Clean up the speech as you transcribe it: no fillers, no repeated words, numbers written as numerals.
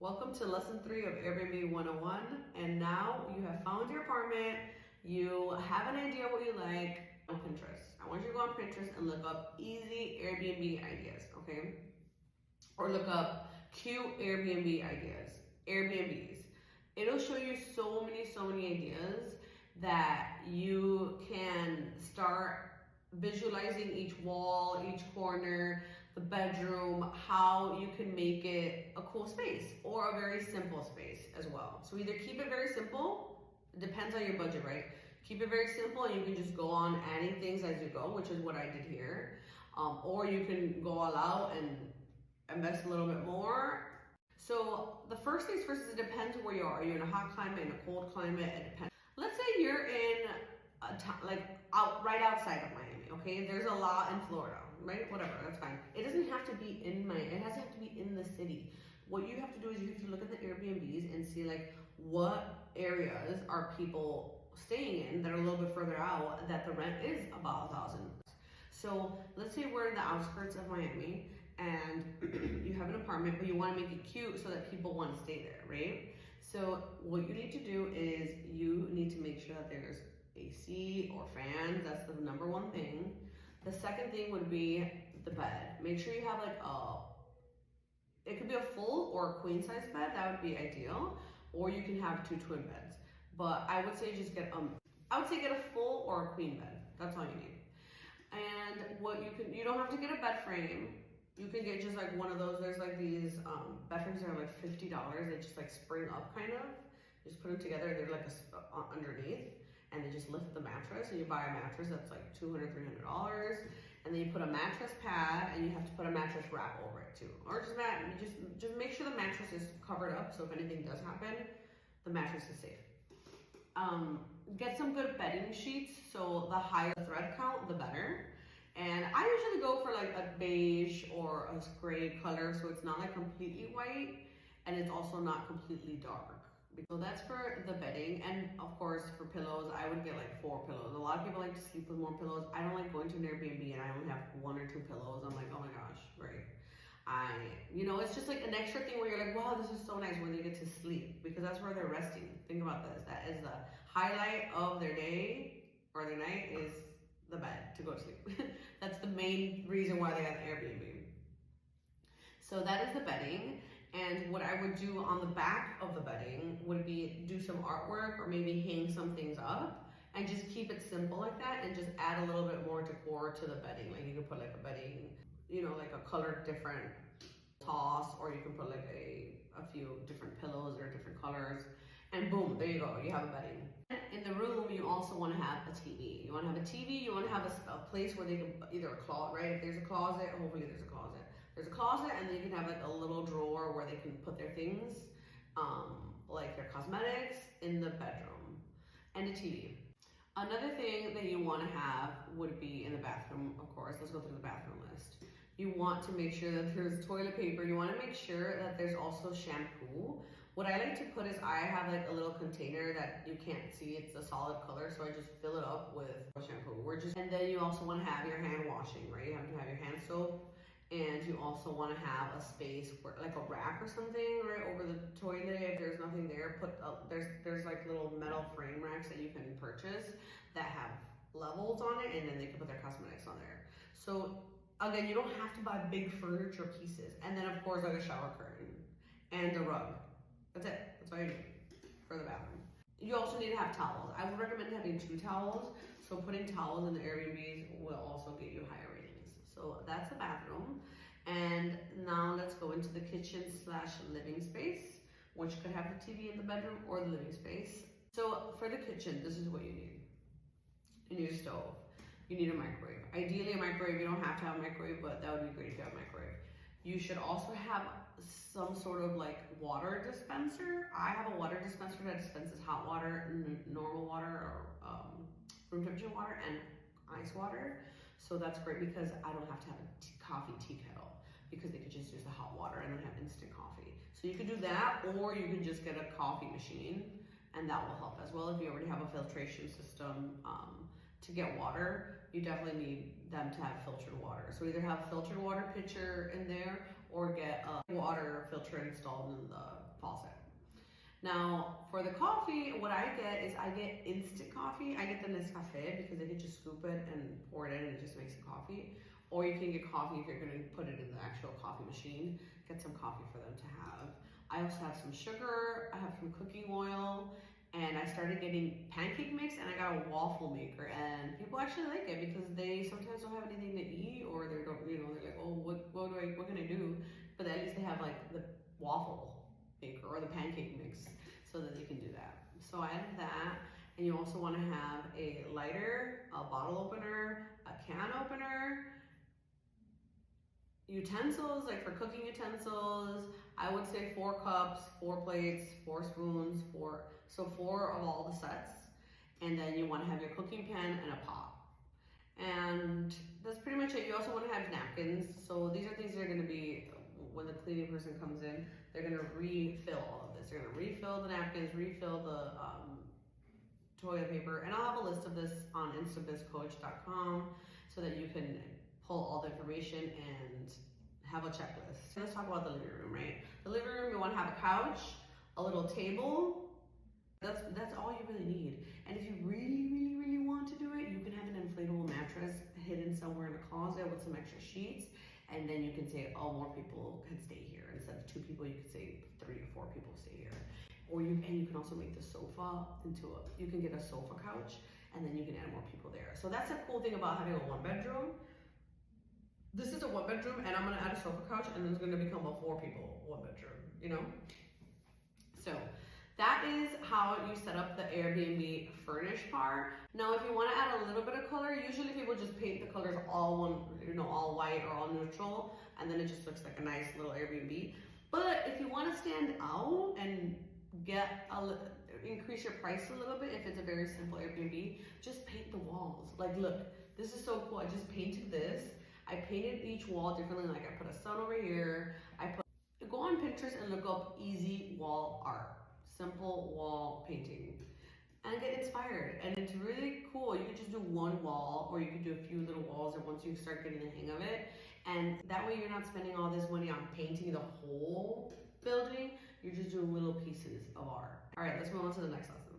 Welcome to lesson 3 of Airbnb 101. And now you have found your apartment. You have an idea what you like on Pinterest. I want you to go on Pinterest and look up easy Airbnb ideas, okay? Or look up cute Airbnb ideas, Airbnbs. It'll show you so many ideas that you can start visualizing each wall, each corner, the bedroom, how you can make it a cool space or a very simple space as well. So either keep it very simple, it depends on your budget, right? Keep it very simple and you can just go on adding things as you go, which is what I did here. Or you can go all out and invest a little bit more. So the first things first is it depends where you are. Are you in a hot climate, in a cold climate? It depends. Let's say you're in right outside of Miami, okay? There's a lot in Florida, right? Whatever, that's fine. It doesn't have to be in Miami. It has to be in the city. What you have to do is you have to look at the Airbnbs and see like what areas are people staying in that are a little bit further out that the rent is about $1,000. So let's say we're in the outskirts of Miami and you have an apartment, but you want to make it cute so that people want to stay there, right? So what you need to do is you need to make sure that there's AC or fans. That's the number one thing. The second thing would be the bed. Make sure you have like it could be a full or a queen size bed. That would be ideal. Or you can have 2 twin beds. But I would say just get get a full or a queen bed. That's all you need. And you don't have to get a bed frame. You can get just like one of those. There's like these bed frames that are like $50. They just like spring up kind of. You just put them together. They're like underneath, and they just lift the mattress. And you buy a mattress that's like $200, $300, and then you put a mattress pad, and you have to put a mattress wrap over it too, or just make sure the mattress is covered up. So if anything does happen, the mattress is safe. Get some good bedding sheets. So the higher the thread count, the better. And I usually go for like a beige or a gray color, so it's not like completely white and it's also not completely dark. So that's for the bedding. And of course for pillows, I would get like 4 pillows. A lot of people like to sleep with more pillows. I don't like going to an Airbnb and I only have 1 or 2 pillows. I'm like, oh my gosh, right? It's just like an extra thing where you're like, wow, this is so nice when they get to sleep, because that's where they're resting. Think about this. That is the highlight of their day or their night is the bed to go to sleep. That's the main reason why they got an Airbnb. So that is the bedding. And what I would do on the back of the bedding would be do some artwork or maybe hang some things up and just keep it simple like that and just add a little bit more decor to the bedding. Like you could put like a bedding, like a color different toss, or you can put like a few different pillows or different colors, and boom, there you go, you have a bedding. In the room, you also want to have a TV. You want to have a TV, you want to have a place where they can either a closet, right? If there's a closet, hopefully there's a closet. There's a closet, and then you can have like a little drawer where they can put their things, like their cosmetics, in the bedroom, and a TV. Another thing that you want to have would be in the bathroom, of course. Let's go through the bathroom list. You want to make sure that there's toilet paper. You want to make sure that there's also shampoo. What I like to put is I have like a little container that you can't see. It's a solid color, so I just fill it up with shampoo. And then you also want to have your hand washing, right? You have to have your hand soap. And you also want to have a space where, like a rack or something, right over the toilet. If there's nothing there, there's like little metal frame racks that you can purchase that have levels on it, and then they can put their cosmetics on there. So again, you don't have to buy big furniture pieces. And then of course like a shower curtain and a rug. That's it. That's all you need for the bathroom. You also need to have towels. I would recommend having 2 towels. So putting towels in the Airbnbs will also get you higher ratings. So that's the bathroom. And now let's go into the kitchen/living space, which could have the TV in the bedroom or the living space. So for the kitchen, this is what you need. You need a stove. You need a microwave. Ideally a microwave. You don't have to have a microwave, but that would be great if you have a microwave. You should also have some sort of like water dispenser. I have a water dispenser that dispenses hot water, normal water, or room temperature water, and ice water. So that's great because I don't have to have a coffee tea kettle, because they could just use the hot water and then have instant coffee. So you could do that, or you can just get a coffee machine, and that will help as well. If you already have a filtration system to get water, you definitely need them to have filtered water. So either have filtered water pitcher in there, or get a water filter installed in the faucet. Now, for the coffee, what I get is I get instant coffee. I get the Nescafe because they can just scoop it and pour it in and it just makes the coffee. Or you can get coffee if you're gonna put it in the actual coffee machine. Get some coffee for them to have. I also have some sugar, I have some cooking oil, and I started getting pancake mix and I got a waffle maker. And people actually like it because they sometimes don't have anything to eat or they don't, they're like, oh, what can I do? But at least they have like the waffle maker or the pancake mix so that they can do that. So I have that, and you also want to have a lighter, a bottle opener, a can opener, utensils like for cooking utensils. I would say 4 cups, 4 plates, 4 spoons, 4 of all the sets, and then you want to have your cooking pan and a pot. And that's pretty much it. You also want to have napkins. So these are things that are going to be, when the cleaning person comes in, they're going to refill all of this. They're going to refill the napkins, refill the toilet paper, and I'll have a list of this on instabizcoach.com so that you can pull all the information and have a checklist. So let's talk about the living room, right? The living room, you want to have a couch, a little table. That's all you really need. And if you really want to do it, you can have an inflatable mattress hidden somewhere in a closet with some extra sheets, and then you can say, oh, more people can stay here. Instead of 2 people, you could say 3 or 4 people stay here. Or you can also make the sofa you can get a sofa couch, and then you can add more people there. So that's a cool thing about having a 1-bedroom. This is a 1-bedroom, and I'm gonna add a sofa couch, and then it's gonna become a 4 people 1-bedroom, So that is how you set up the Airbnb furnish part. Now, if you want to add a little bit of color, usually people just paint the colors all all white or all neutral, and then it just looks like a nice little Airbnb. But if you want to stand out and increase your price a little bit, if it's a very simple Airbnb, just paint the walls. Like, look, this is so cool. I just painted this. I painted each wall differently. Like, I put a sun over here. Go on Pinterest and look up easy wall art. Simple wall painting, and get inspired. And it's really cool. You could just do 1 wall, or you could do a few little walls, and once you start getting the hang of it, and that way you're not spending all this money on painting the whole building. You're just doing little pieces of art. All right, let's move on to the next lesson.